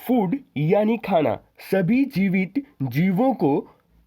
Food यानी खाना सभी जीवित जीवों को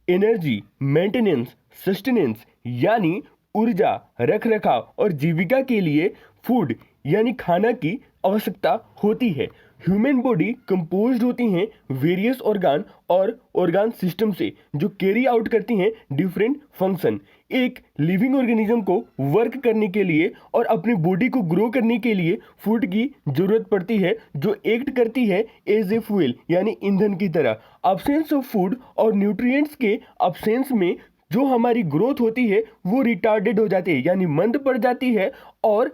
एनर्जी, मेंटेनेंस, सस्टेनेंस यानी ऊर्जा, रखरखाव और जीविका के लिए फूड यानी खाना की आवश्यकता होती है। ह्यूमन बॉडी कंपोज्ड होती हैं वेरियस ऑर्गन और ऑर्गन सिस्टम से जो कैरी आउट करती हैं डिफरेंट फंक्शन। एक लिविंग ऑर्गेनिज्म को वर्क करने के लिए और अपनी बॉडी को ग्रो करने के लिए फूड की जरूरत पड़ती है जो एक्ट करती है एज ए फ्यूल यानी ईंधन की तरह। अब्सेंस ऑफ फूड और न्यूट्रिएंट्स के अब्सेंस में जो हमारी ग्रोथ होती है वो रिटार्डेड हो जाती है यानी मंद पड़ जाती है और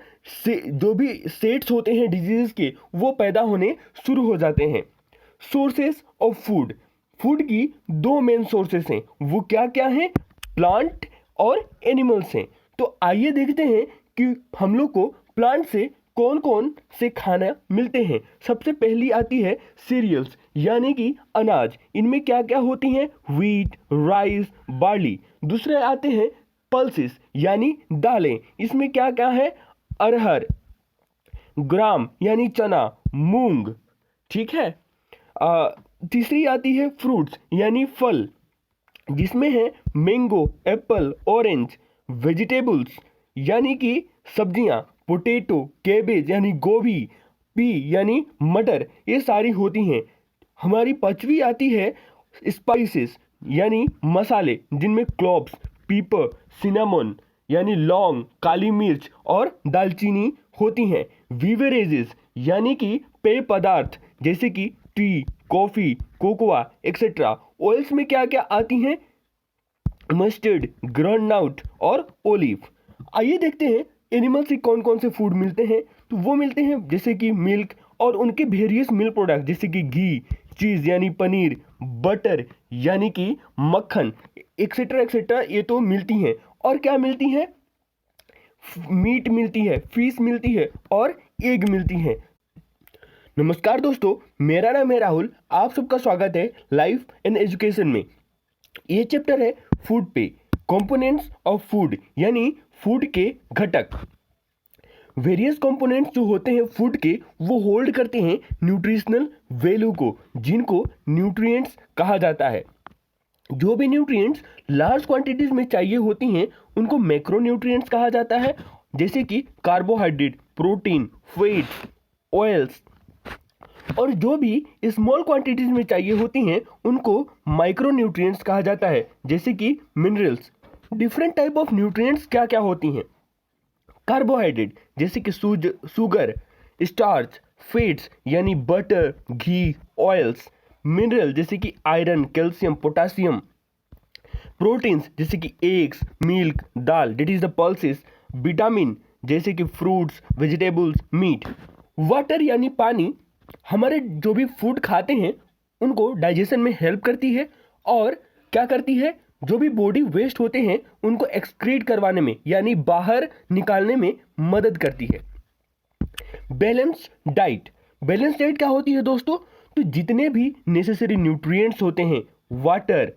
जो भी सेट्स होते हैं डिजीज के वो पैदा होने शुरू हो जाते हैं। सोर्सेस ऑफ फूड, फूड की दो मेन सोर्सेस हैं, वो क्या क्या हैं? प्लांट और एनिमल्स हैं। तो आइए देखते हैं कि हम लोग को प्लांट से कौन कौन से खाना मिलते हैं। सबसे पहली आती है सीरियल्स यानी कि अनाज, इनमें क्या क्या होती हैं? Wheat, rice, barley. दूसरे आते हैं पल्सेस यानी दालें, इसमें क्या क्या है? अरहर, ग्राम यानी चना, मूंग, ठीक है। तीसरी आती है फ्रूट्स यानी फल, जिसमें है मैंगो, एप्पल, ऑरेंज। वेजिटेबल्स यानी कि सब्जियां, पोटैटो, कैबेज यानी गोभी, पी यानी मटर, ये सारी होती हैं। हमारी पांचवी आती है स्पाइसेस यानी मसाले, जिनमें क्लोव्स, पीपर, सिनामन यानी लौंग, काली मिर्च और दालचीनी होती हैं। बीवरेजेस यानी कि पेय पदार्थ जैसे कि T, coffee, cocoa etcetera. Oils में क्या क्या आती हैं? मस्टर्ड, ग्राउंडनट और ओलिव। आइए देखते हैं एनिमल से कौन कौन से फूड मिलते हैं। तो वो मिलते हैं जैसे कि मिल्क और उनके वेरियस मिल्क प्रोडक्ट जैसे कि घी, चीज़ यानी पनीर, बटर यानी कि मक्खन एक्सेट्रा एक्सेट्रा, ये तो मिलती हैं। और क्या मिलती हैं? मीट मिलती है, फिश मिलती है और एग मिलती हैं। नमस्कार दोस्तों, मेरा नाम है राहुल, आप सबका स्वागत है लाइफ एंड एजुकेशन में। ये चैप्टर है फूड पे, कंपोनेंट्स ऑफ फूड यानी फूड के घटक। वेरियस कंपोनेंट्स जो होते हैं फूड के वो होल्ड करते हैं न्यूट्रिशनल वैल्यू को, जिनको न्यूट्रिएंट्स कहा जाता है। जो भी न्यूट्रिएंट्स लार्ज क्वांटिटीज में चाहिए होती हैं उनको मैक्रोन्यूट्रिएंट्स कहा जाता है, जैसे कि कार्बोहाइड्रेट, प्रोटीन, फैट, ऑयल्स। और जो भी स्मॉल क्वांटिटीज में चाहिए होती हैं उनको माइक्रोन्यूट्रिएंट्स कहा जाता है, जैसे कि minerals. Different type of nutrients क्या क्या होती हैं? कार्बोहाइड्रेट जैसे कि शुगर, स्टार्च, फैट्स यानी बटर, घी, ऑयल्स। मिनरल जैसे कि आयरन, कैल्शियम, पोटासियम। प्रोटीन्स जैसे कि eggs, milk, dal, that is the pulses. Vitamin जैसे कि फ्रूट्स, वेजिटेबल्स, मीट। वाटर यानी पानी, हमारे जो भी फूड खाते हैं उनको डाइजेशन में हेल्प करती है और क्या करती है? जो भी बॉडी वेस्ट होते हैं उनको एक्सक्रीट करवाने में यानी बाहर निकालने में मदद करती है। बैलेंस डाइट, बैलेंस डाइट क्या होती है दोस्तों? तो जितने भी नेसेसरी न्यूट्रिएंट्स होते हैं, वाटर,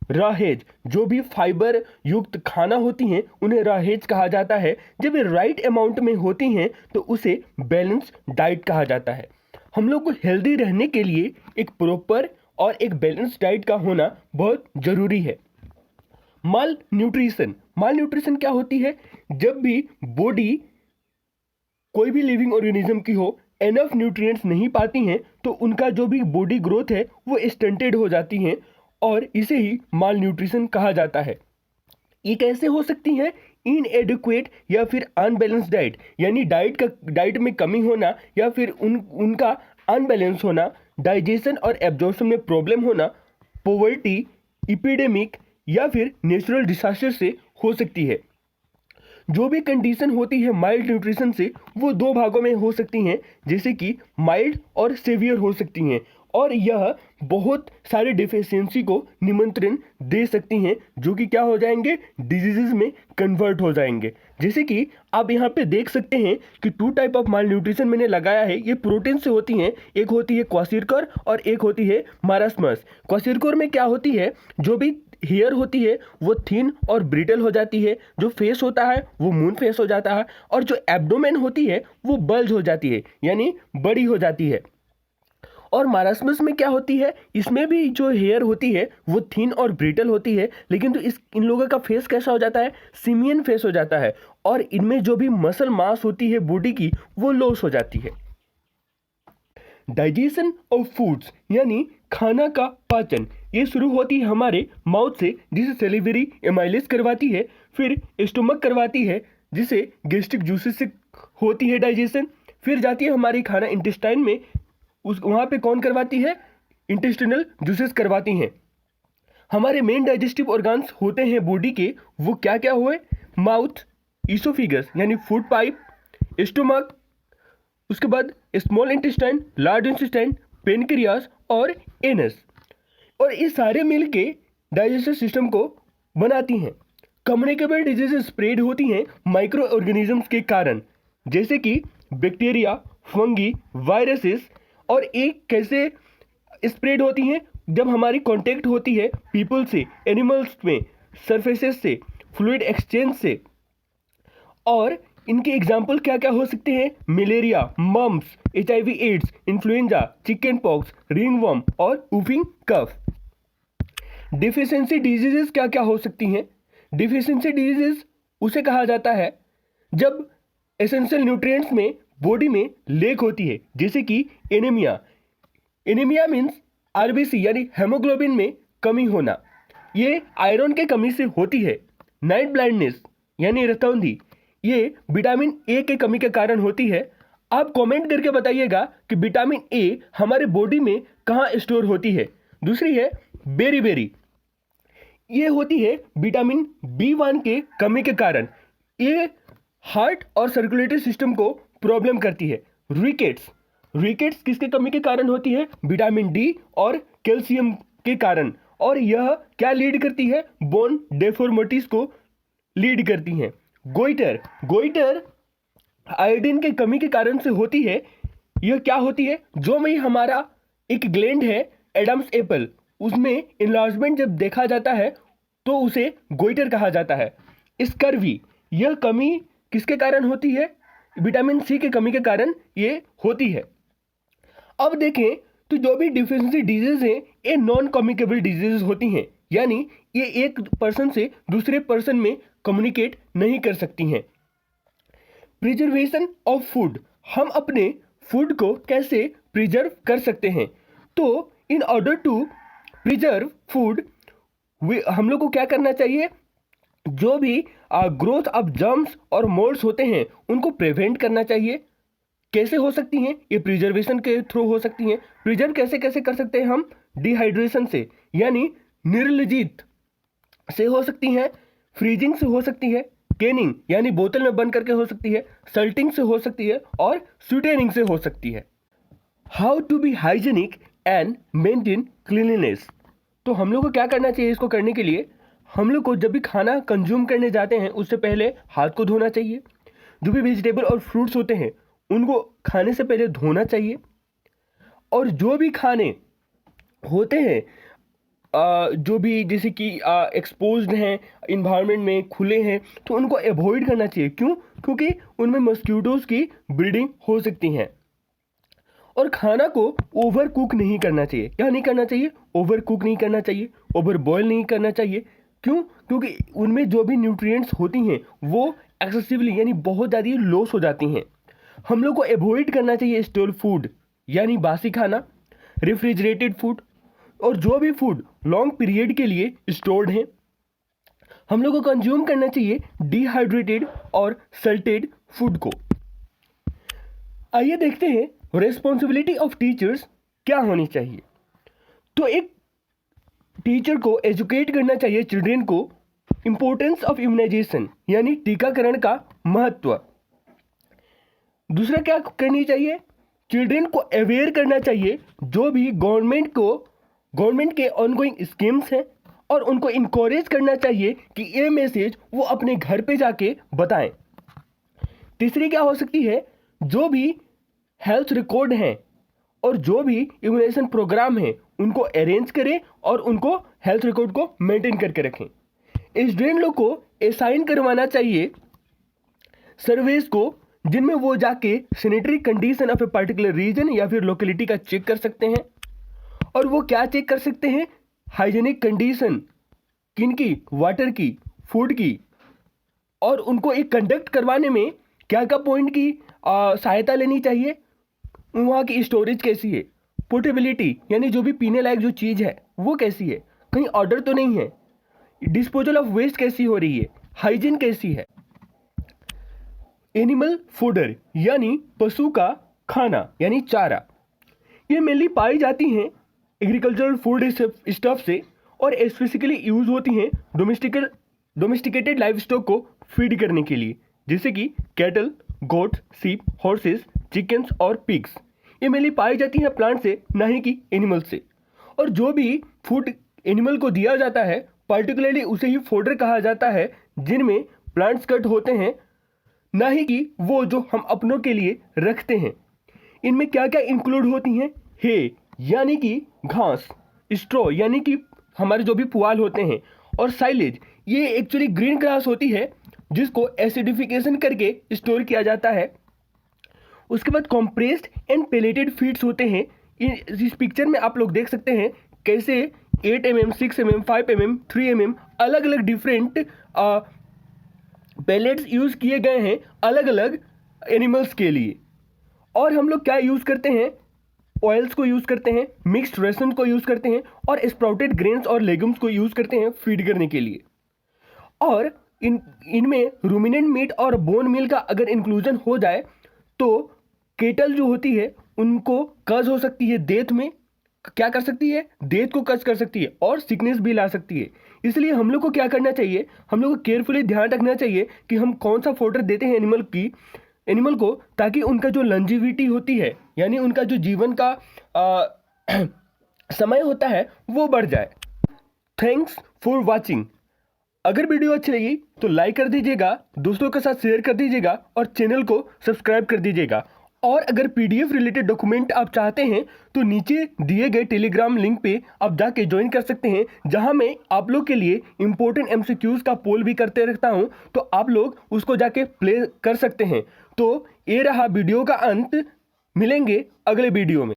रहेज, जो भी फाइबर युक्त खाना होती हैं उन्हें रहेज कहा जाता है। जब ये राइट अमाउंट में होती हैं तो उसे बैलेंस डाइट कहा जाता है। हम लोग को हेल्दी रहने के लिए एक प्रॉपर और एक बैलेंस डाइट का होना बहुत जरूरी है। माल न्यूट्रिशन, माल न्यूट्रिशन क्या होती है? जब भी बॉडी कोई भी लिविंग ऑर्गेनिज्म की हो एनफ न्यूट्रिएंट्स नहीं पाती हैं तो उनका जो भी बॉडी ग्रोथ है वो स्टंटेड हो जाती हैं और इसे ही माल न्यूट्रिशन कहा जाता है। ये कैसे हो सकती है? इनएडिक्वेट या फिर अनबैलेंस डाइट यानी डाइट में कमी होना या फिर उनका अनबैलेंस होना, डाइजेशन और एब्जॉर्प्शन में प्रॉब्लम होना, पॉवर्टी, एपिडेमिक या फिर नेचुरल डिसास्टर से हो सकती है। जो भी कंडीशन होती है माइल्ड न्यूट्रिशन से वो दो भागों में हो सकती हैं, जैसे कि माइल्ड और सेवियर हो सकती हैं और यह बहुत सारे डिफिशियंसी को निमंत्रण दे सकती हैं जो कि क्या हो जाएंगे? डिजीजेज में कन्वर्ट हो जाएंगे। जैसे कि आप यहाँ पे देख सकते हैं कि two type of malnutrition मैंने लगाया है, ये प्रोटीन से होती हैं। एक होती है क्वाशिरकर और एक होती है मारास्मस। क्वाशिरकर में क्या होती है? जो भी हेयर होती है वो थिन और ब्रिटल हो जाती है, जो फेस होता है वो मून फेस हो जाता है और जो एब्डोमेन होती है वो बल्ज हो जाती है यानी बड़ी हो जाती है। और मारास्मस में क्या होती है, इसमें भी जो हेयर होती है वो थिन और ब्रिटल होती है, लेकिन तो इन लोगों का फेस कैसा हो जाता है, सिमियन फेस हो जाता है, और इनमें जो भी मसल मास होती है बॉडी की वो लॉस हो जाती है। डाइजेशन ऑफ फूड्स यानी खाना का पाचन, ये शुरू होती है हमारे माउथ से, जिसे सेलिवरी एमाइलेज करवाती है, फिर स्टोमक करवाती है जिसे गैस्ट्रिक जूसेस से होती है डाइजेशन, फिर जाती है हमारी खाना इंटेस्टाइन में, वहाँ पे कौन करवाती है, इंटेस्टिनल जूसेस करवाती हैं। हमारे मेन डाइजेस्टिव ऑर्गन्स होते हैं बॉडी के, वो क्या क्या हुए, माउथ, ईसोफिगस यानी फूड पाइप, स्टोमक, उसके बाद small intestine, large intestine, pancreas और एनस, और ये सारे मिलके डाइजेस्टिव सिस्टम को बनाती हैं। कम्युनिकेबल डिजीजेस स्प्रेड होती हैं माइक्रो ऑर्गेनिजम्स के कारण, जैसे कि बैक्टीरिया, फंगी, वायरसेस, और एक कैसे स्प्रेड होती हैं, जब हमारी कांटेक्ट होती है पीपल से, एनिमल्स में, सरफेसेस से, फ्लूइड एक्सचेंज से। और इनके एग्जाम्पल क्या क्या हो सकते हैं, malaria, mumps, HIV AIDS, influenza, chicken pox, ringworm और वूफिंग कफ। डिफिशियंसी डिजीजेस क्या क्या हो सकती हैं, डिफिशियंसी डिजीजेस उसे कहा जाता है जब एसेंशियल न्यूट्रिएंट्स में बॉडी में लेक होती है, जैसे कि एनीमिया। एनीमिया मीन्स RBC यानी हेमोग्लोबिन में कमी होना, ये आयरन के कमी से होती है। नाइट ब्लाइंडनेस यानी रतौंधी, ये विटामिन A के कमी के कारण होती है। आप कमेंट करके बताइएगा कि विटामिन A हमारे बॉडी में कहाँ स्टोर होती है। दूसरी है बेरी, ये होती है विटामिन B1 के कमी के कारण, ये हार्ट और सर्कुलेटरी सिस्टम को प्रॉब्लम करती है। रिकेट्स किसके कमी के कारण होती है, विटामिन D और कैल्शियम के कारण, और यह क्या लीड करती है, बोन डेफॉर्मिटीज को लीड करती हैं। गोइटर आयोडीन के कमी के कारण से होती है। यह क्या होती है, जो में हमारा एक ग्लैंड है एडम्स एप्पल, उसमें इनलार्जमेंट जब देखा जाता है तो उसे गोइटर कहा जाता है। स्कर्वी, यह कमी किसके कारण होती है, विटामिन C के कमी के कारण ये होती है। अब देखें तो जो भी डिफिशियंसी डिजीज हैं ये नॉन कम्युनिकेबल डिजीज होती हैं, यानी ये एक पर्सन से दूसरे पर्सन में कम्युनिकेट नहीं कर सकती हैं। प्रिजर्वेशन ऑफ फूड, हम अपने फूड को कैसे प्रिजर्व कर सकते हैं, तो in order to preserve food हम लोग को क्या करना चाहिए, जो भी ग्रोथ ऑफ जर्म्स और मोल्ड्स होते हैं उनको प्रिवेंट करना चाहिए। कैसे हो सकती हैं, ये प्रिजर्वेशन के थ्रू हो सकती हैं। प्रिजर्व कैसे कैसे कर सकते हैं हम, डिहाइड्रेशन से यानी निर्जलित से हो सकती हैं, फ्रीजिंग से हो सकती है, कैनिंग यानी बोतल में बंद करके हो सकती है, सल्टिंग से हो सकती है, और स्वीटेनिंग से हो सकती है। How to be hygienic and maintain cleanliness, तो हम लोग को क्या करना चाहिए, इसको करने के लिए हम लोग को जब भी खाना कंज्यूम करने जाते हैं उससे पहले हाथ को धोना चाहिए। जो भी वेजिटेबल और फ्रूट्स होते हैं उनको खाने से पहले धोना चाहिए, और जो भी खाने होते हैं जो भी जैसे कि एक्सपोज्ड हैं इन्वायरमेंट में, खुले हैं, तो उनको अवॉइड करना चाहिए। क्यों, क्योंकि उनमें मस्क्यूटोज की ब्रीडिंग हो सकती हैं। और खाना को ओवर कुक नहीं करना चाहिए। क्या नहीं करना चाहिए, ओवर कुक नहीं करना चाहिए, ओवर बॉयल नहीं करना चाहिए। क्यों, क्योंकि उनमें जो भी न्यूट्रिएंट्स होती हैं वो एक्सेसिवली यानी बहुत ज़्यादा लॉस हो जाती हैं। हम लोग को अवॉइड करना चाहिए स्टोर फूड यानी बासी खाना, रेफ्रिजरेटेड फूड, और जो भी फूड लॉन्ग पीरियड के लिए स्टोर्ड हैं हम लोग को कंज्यूम करना चाहिए डिहाइड्रेटेड और सल्टेड फूड को। आइए देखते हैं रिस्पॉन्सिबिलिटी ऑफ टीचर्स क्या होनी चाहिए। तो एक टीचर को एजुकेट करना चाहिए चिल्ड्रेन को इंपॉर्टेंस ऑफ इम्यूनाइजेशन यानी टीकाकरण का महत्व। दूसरा क्या करनी चाहिए, चिल्ड्रेन को अवेयर करना चाहिए जो भी गवर्नमेंट के ऑनगोइंग स्कीम्स हैं, और उनको इनकरेज करना चाहिए कि ये मैसेज वो अपने घर पे जाके बताएं। तीसरी क्या हो सकती है, जो भी हेल्थ रिकॉर्ड हैं और जो भी इम्यूनाइजेशन प्रोग्राम है उनको अरेंज करें और उनको हेल्थ रिकॉर्ड को मेंटेन करके रखें। स्टूडेंट लोग को असाइन करवाना चाहिए सर्वेस को जिनमें वो जाके sanitary condition of a particular region या फिर लोकेलिटी का चेक कर सकते हैं। और वो क्या चेक कर सकते हैं? हाइजेनिक कंडीशन, किनकी? वाटर की, फूड की। और उनको एक कंडक्ट करवाने में क्या क्या पॉइंट की सहायता लेनी चाहिए? वहाँ की स्टोरेज कैसी है, पोर्टेबिलिटी यानी जो भी पीने लायक जो चीज़ है वो कैसी है, कहीं ऑर्डर तो नहीं है, डिस्पोजल ऑफ वेस्ट कैसी हो रही है, हाइजीन कैसी है। एनिमल फूडर यानी पशु का खाना यानी चारा, ये मेनली पाई जाती हैं एग्रीकल्चरल फूड स्टफ से और स्पेसिफिकली यूज होती हैं डोमेस्टिकेटेड लाइव स्टॉक को फीड करने के लिए, जैसे कि कैटल, गोट्स, सीप, हॉर्सेस, चिकन्स और पिग्स। ये मेनली पाई जाती हैं प्लांट से, ना ही कि एनिमल से। और जो भी फूड एनिमल को दिया जाता है पर्टिकुलरली उसे ही फूडर कहा जाता है, जिनमें प्लांट्स कट होते हैं, ना ही कि वो जो हम अपनों के लिए रखते हैं। इनमें क्या क्या इंक्लूड होती हैं? हे यानी कि घास, स्ट्रॉ यानी कि हमारे जो भी पुआल होते हैं, और साइलेज ये एक्चुअली ग्रीन ग्रास होती है जिसको एसिडिफिकेशन करके स्टोर किया जाता है। उसके बाद कॉम्प्रेस्ड एंड पेलेटेड फीड्स होते हैं। इस पिक्चर में आप लोग देख सकते हैं कैसे 8 mm, 6 mm, 5 mm, 3 mm अलग अलग डिफरेंट पेलेट्स यूज़ किए गए हैं अलग अलग एनिमल्स के लिए। और हम लोग क्या यूज़ करते हैं? ऑयल्स को यूज़ करते हैं, मिक्स्ड रेशन को यूज़ करते हैं, और स्प्राउटेड ग्रेन्स और लेगुम्स को यूज़ करते हैं फीड करने के लिए। और इनमें रूमिनेंट मीट और बोन मील का अगर इंक्लूजन हो जाए तो केटल जो होती है उनको कज हो सकती है, डेथ में क्या कर सकती है? डेथ को कज कर सकती है और सिकनेस भी ला सकती है। इसलिए हम लोग को क्या करना चाहिए? हम लोग को केयरफुली ध्यान रखना चाहिए कि हम कौन सा फॉडर देते हैं एनिमल को, ताकि उनका जो लंजीविटी होती है यानी उनका जो जीवन का समय होता है वो बढ़ जाए। Thanks for watching. अगर वीडियो अच्छी लगी तो लाइक कर दीजिएगा, दोस्तों के साथ शेयर कर दीजिएगा और चैनल को सब्सक्राइब कर दीजिएगा। और अगर पीडीएफ रिलेटेड डॉक्यूमेंट आप चाहते हैं तो नीचे दिए गए टेलीग्राम लिंक पे आप जाके ज्वाइन कर सकते हैं, जहां मैं आप लोग के लिए इंपॉर्टेंट एमसीक्यूज का पोल भी करते रहता हूं, तो आप लोग उसको जाके प्ले कर सकते हैं। तो ये रहा वीडियो का अंत, मिलेंगे अगले वीडियो में।